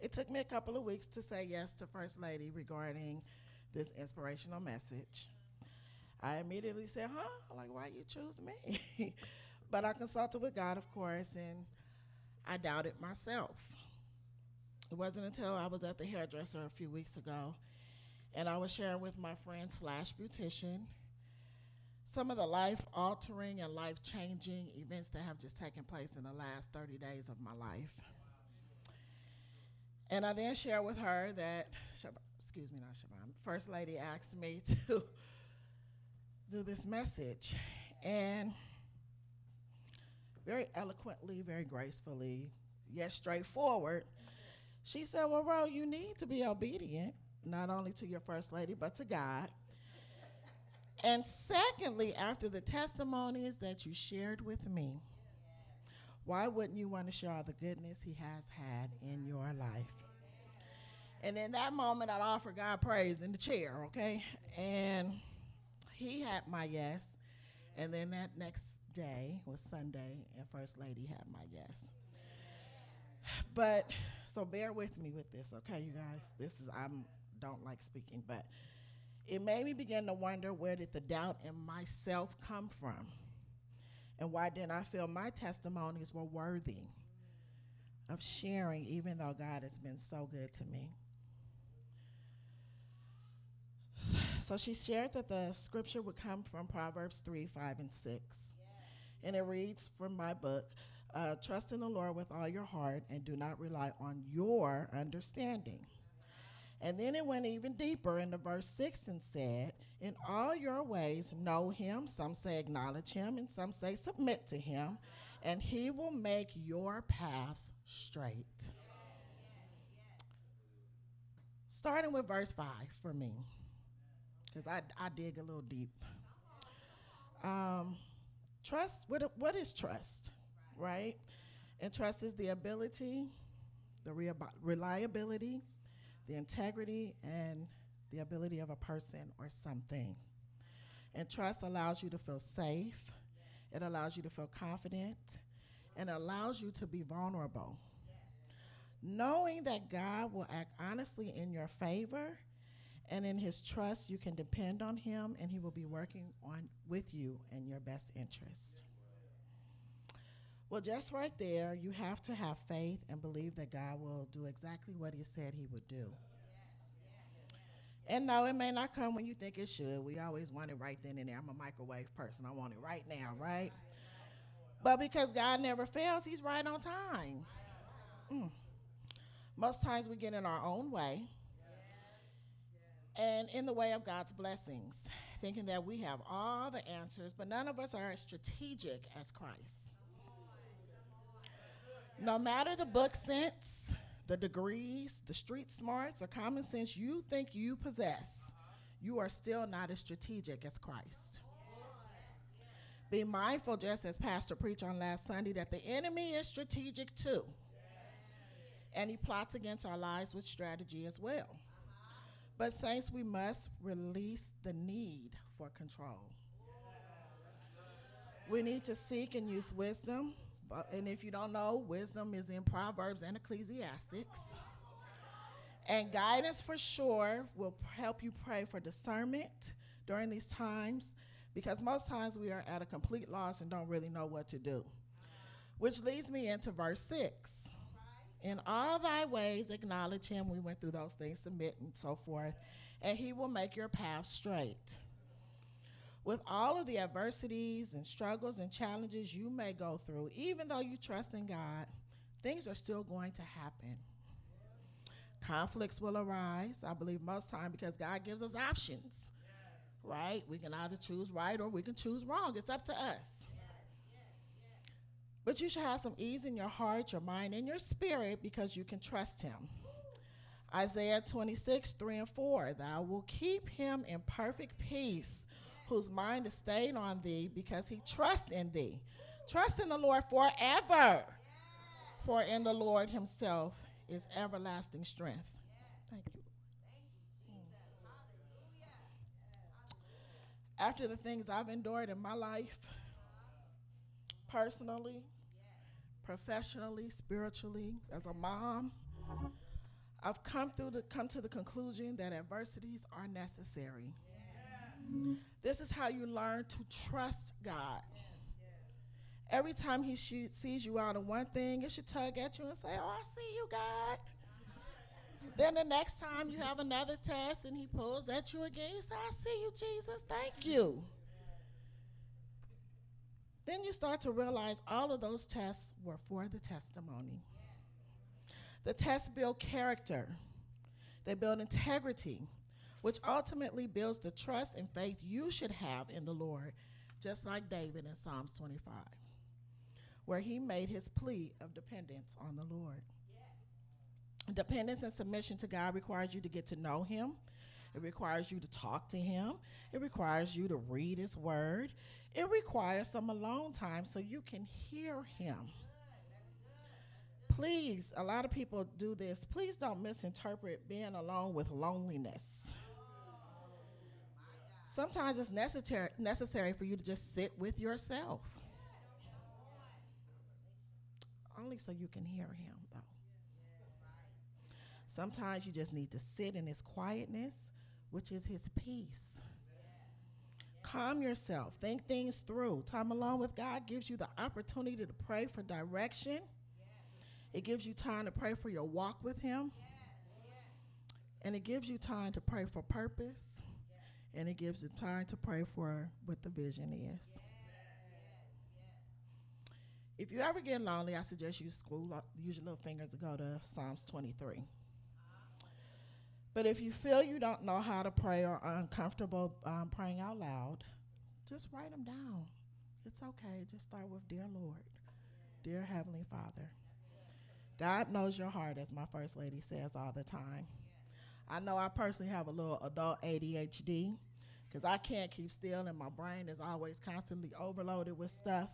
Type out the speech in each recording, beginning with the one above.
It took me a couple of weeks to say yes to First Lady regarding this inspirational message. I immediately said, huh? Like, why you choose me? But I consulted with God, of course, and I doubted myself. It wasn't until I was at the hairdresser a few weeks ago and I was sharing with my friend slash beautician some of the life altering and life changing events that have just taken place in the last 30 days of my life. And I then shared with her that, excuse me, not Shabbat, First Lady asked me to do this message. And very eloquently, very gracefully, yet straightforward, she said, well, Ro, you need to be obedient, not only to your First Lady, but to God. And secondly, after the testimonies that you shared with me, why wouldn't you want to share all the goodness He has had in your life? And in that moment, I offered God praise in the chair, okay? And He had my yes. And then that next day was Sunday, and First Lady had my yes. But so bear with me with this, okay, you guys? This is I don't like speaking, but it made me begin to wonder, where did the doubt in myself come from? And why didn't I feel my testimonies were worthy of sharing, even though God has been so good to me? So she shared that the scripture would come from Proverbs 3, 5, and 6. And it reads from my book, trust in the Lord with all your heart and do not rely on your understanding. And then it went even deeper into verse 6 and said, in all your ways know Him. Some say acknowledge Him, and some say submit to Him, and He will make your paths straight. Starting with verse 5 for me, because I dig a little deep. Trust, what is trust, right? And trust is the ability, the reliability, the integrity, and the ability of a person or something. And trust allows you to feel safe, it allows you to feel confident, and allows you to be vulnerable. Knowing that God will act honestly in your favor and in His trust, you can depend on Him and He will be working on with you in your best interest. Well, just right there, you have to have faith and believe that God will do exactly what He said He would do. And no, it may not come when you think it should. We always want it right then and there. I'm a microwave person. I want it right now, right? But because God never fails, He's right on time. Mm. Most times we get in our own way and in the way of God's blessings, thinking that we have all the answers, but none of us are as strategic as Christ. No matter the book sense, the degrees, the street smarts, or common sense you think you possess, you are still not as strategic as Christ. Be mindful, just as Pastor preached on last Sunday, that the enemy is strategic too. And he plots against our lives with strategy as well. But saints, we must release the need for control. We need to seek and use wisdom. And if you don't know, wisdom is in Proverbs and Ecclesiastics. And guidance for sure will help you pray for discernment during these times, because most times we are at a complete loss and don't really know what to do. Which leads me into verse 6. In all thy ways acknowledge Him. We went through those things, submit and so forth. And He will make your path straight. With all of the adversities and struggles and challenges you may go through, even though you trust in God, things are still going to happen. Conflicts will arise, I believe most time, because God gives us options, right? We can either choose right or we can choose wrong. It's up to us. But you should have some ease in your heart, your mind, and your spirit, because you can trust Him. Isaiah 26, 3 and 4, thou will keep him in perfect peace, whose mind is stayed on thee, because he trusts in thee. Trust in the Lord forever, for in the Lord Himself is everlasting strength. Thank you. After the things I've endured in my life, personally, professionally, spiritually, as a mom, I've come to the conclusion that adversities are necessary. This is how you learn to trust God. Every time he sees you out of one thing, it should tug at you and say, "Oh, I see you, God." Then the next time you have another test and he pulls at you again, you say, "I see you, Jesus. Thank you." Then you start to realize all of those tests were for the testimony. The tests build character, they build integrity, which ultimately builds the trust and faith you should have in the Lord, just like David in Psalms 25, where he made his plea of dependence on the Lord. Dependence and submission to God requires you to get to know him. It requires you to talk to him. It requires you to read his word. It requires some alone time so you can hear him. Please, a lot of people do this. Please don't misinterpret being alone with loneliness. Sometimes it's necessary for you to just sit with yourself. Only so you can hear him, though. Sometimes you just need to sit in his quietness, which is his peace. Calm yourself. Think things through. Time alone with God gives you the opportunity to pray for direction. It gives you time to pray for your walk with him. And it gives you time to pray for purpose. And it gives you time to pray for what the vision is. If you ever get lonely, I suggest you use your little fingers to go to Psalms 23. But if you feel you don't know how to pray or are uncomfortable praying out loud, just write them down. It's okay. Just start with, "Dear Lord, dear Heavenly Father." God knows your heart, as my First Lady says all the time. I know I personally have a little adult ADHD because I can't keep still and my brain is always constantly overloaded with stuff.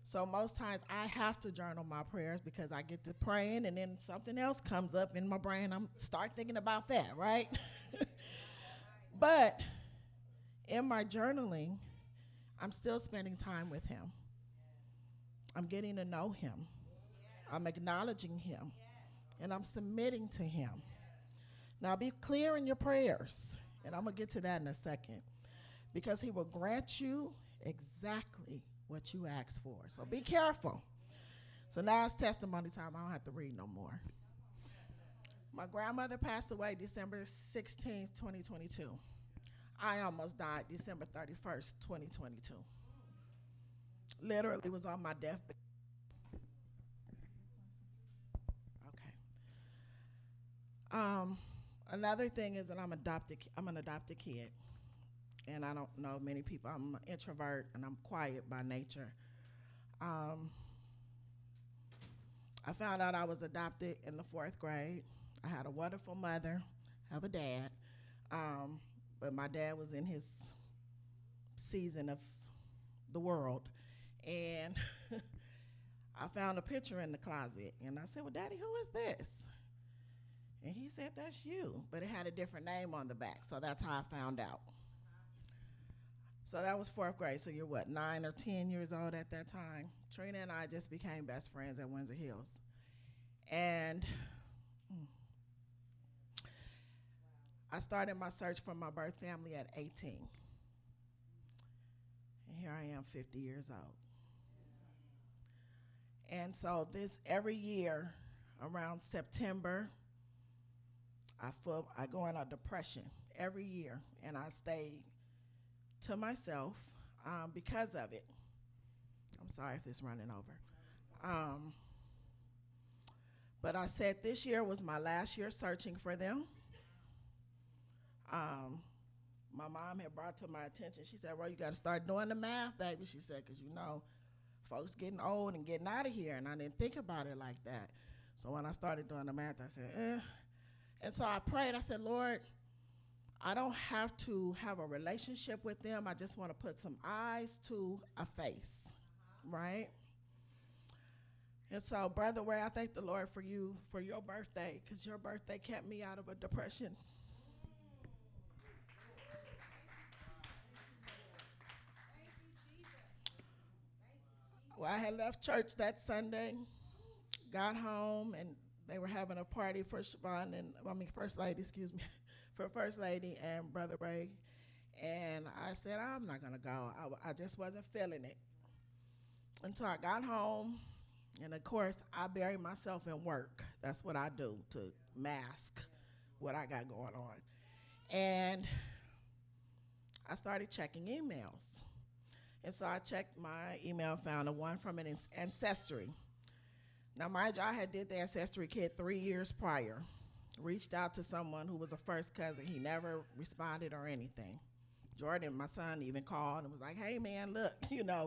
So most times I have to journal my prayers because I get to praying and then something else comes up in my brain. I'm start thinking about that, right? But in my journaling, I'm still spending time with him. I'm getting to know him. I'm acknowledging him. And I'm submitting to him. Now be clear in your prayers. And I'm going to get to that in a second. Because he will grant you exactly what you ask for. So be careful. So now it's testimony time. I don't have to read no more. My grandmother passed away December 16th, 2022. I almost died December 31st, 2022. Literally was on my deathbed. Okay. Another thing is that I'm an adopted kid. And I don't know many people. I'm an introvert and I'm quiet by nature. I found out I was adopted in the 4th grade. I had a wonderful mother, have a dad, but my dad was in his season of the world. And I found a picture in the closet and I said, "Well, Daddy, who is this?" And he said, "That's you," but it had a different name on the back, so that's how I found out. So that was 4th grade. So you're what, 9 or 10 years old at that time? Trina and I just became best friends at Windsor Hills. And I started my search for my birth family at 18. And here I am 50 years old. And so every year around September, I go in a depression every year. And I stay to myself because of it. I'm sorry if it's running over. But I said this year was my last year searching for them. My mom had brought to my attention, she said, "Well, you got to start doing the math, baby," she said, "because folks getting old and getting out of here." And I didn't think about it like that. So when I started doing the math, I said, eh. And so I prayed. I said, "Lord, I don't have to have a relationship with them. I just want to put some eyes to a face," right? And so, Brother Ray, I thank the Lord for you, for your birthday, because your birthday kept me out of a depression. Well, I had left church that Sunday, got home, and They were having a party for Siobhan and, First Lady, excuse me, for First Lady and Brother Ray. And I said, I'm not going to go. I just wasn't feeling it. Until I got home. And of course, I bury myself in work. That's what I do to mask what I got going on. And I started checking emails. And so I checked my email, found a one from an ancestry. Now, mind you, I had did the ancestry kit 3 years prior. Reached out to someone who was a first cousin. He never responded or anything. Jordan, my son, even called and was like, hey, man, look,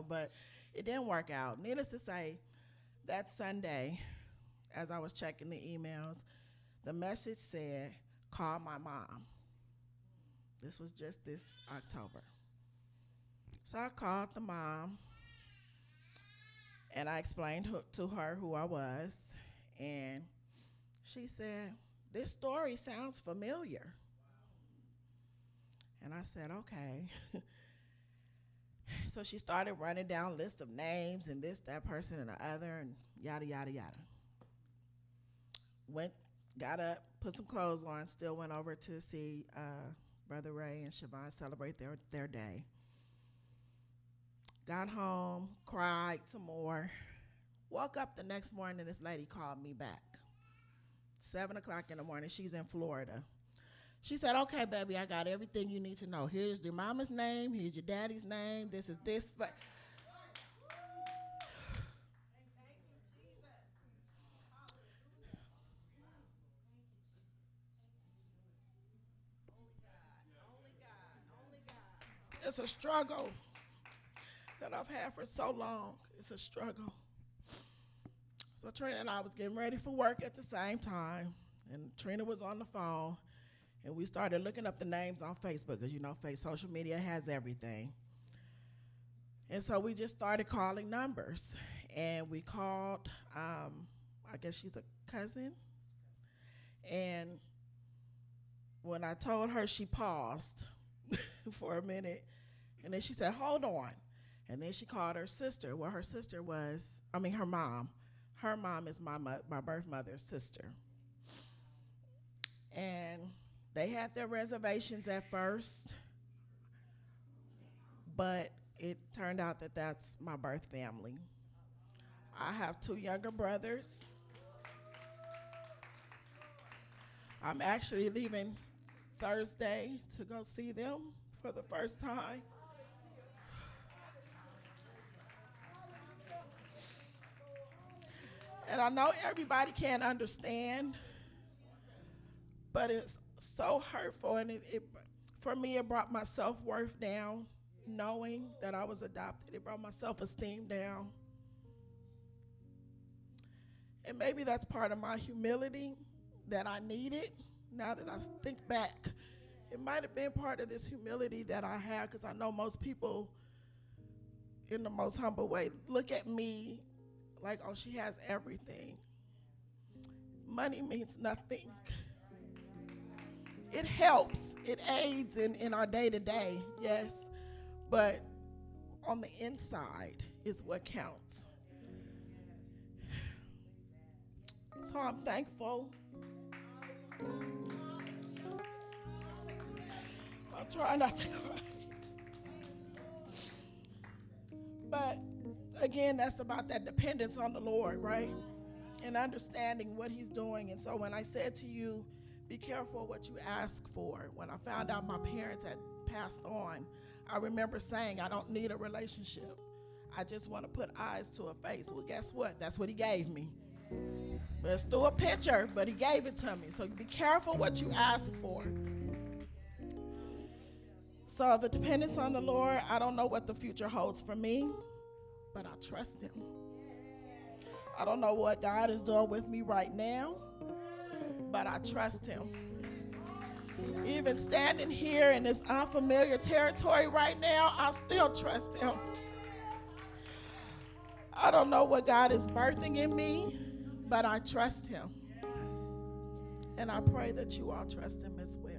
but it didn't work out. Needless to say, that Sunday, as I was checking the emails, the message said, call my mom. This was just this October. So I called the mom, and I explained to her who I was, and she said, this story sounds familiar. And I said, okay. So she started running down a list of names and this, that person, and the other, and yada, yada, yada. Got up, put some clothes on, still went over to see Brother Ray and Siobhan celebrate their day. Got home, cried some more. Woke up the next morning, this lady called me back. 7 o'clock in the morning, she's in Florida. She said, okay, baby, I got everything you need to know. Here's your mama's name, here's your daddy's name, this is this. But it's a struggle that I've had for so long. It's a struggle. So Trina and I was getting ready for work at the same time, and Trina was on the phone, and we started looking up the names on Facebook, because social media has everything. And so we just started calling numbers, and we called, I guess she's a cousin, and when I told her, she paused for a minute, and then she said, hold on. And then she called her sister. Well, her sister was, her mom. Her mom is my birth mother's sister. And they had their reservations at first, but it turned out that that's my birth family. I have 2 younger brothers. I'm actually leaving Thursday to go see them for the first time. And I know everybody can't understand, but it's so hurtful. And for me, it brought my self-worth down, knowing that I was adopted. It brought my self-esteem down. And maybe that's part of my humility that I needed. Now that I think back, it might have been part of this humility that I had, because I know most people, in the most humble way, look at me like, oh, she has everything. Money means nothing. It helps. It aids in our day-to-day, yes. But on the inside is what counts. So I'm thankful. I'm trying not to cry. But again, that's about that dependence on the Lord, right? And understanding what he's doing. And so when I said to you, be careful what you ask for, when I found out my parents had passed on, I remember saying, I don't need a relationship. I just want to put eyes to a face. Well, guess what? That's what he gave me. It's through a picture, but he gave it to me. So be careful what you ask for. So the dependence on the Lord, I don't know what the future holds for me, but I trust him. I don't know what God is doing with me right now, but I trust him. Even standing here in this unfamiliar territory right now, I still trust him. I don't know what God is birthing in me, but I trust him. And I pray that you all trust him as well.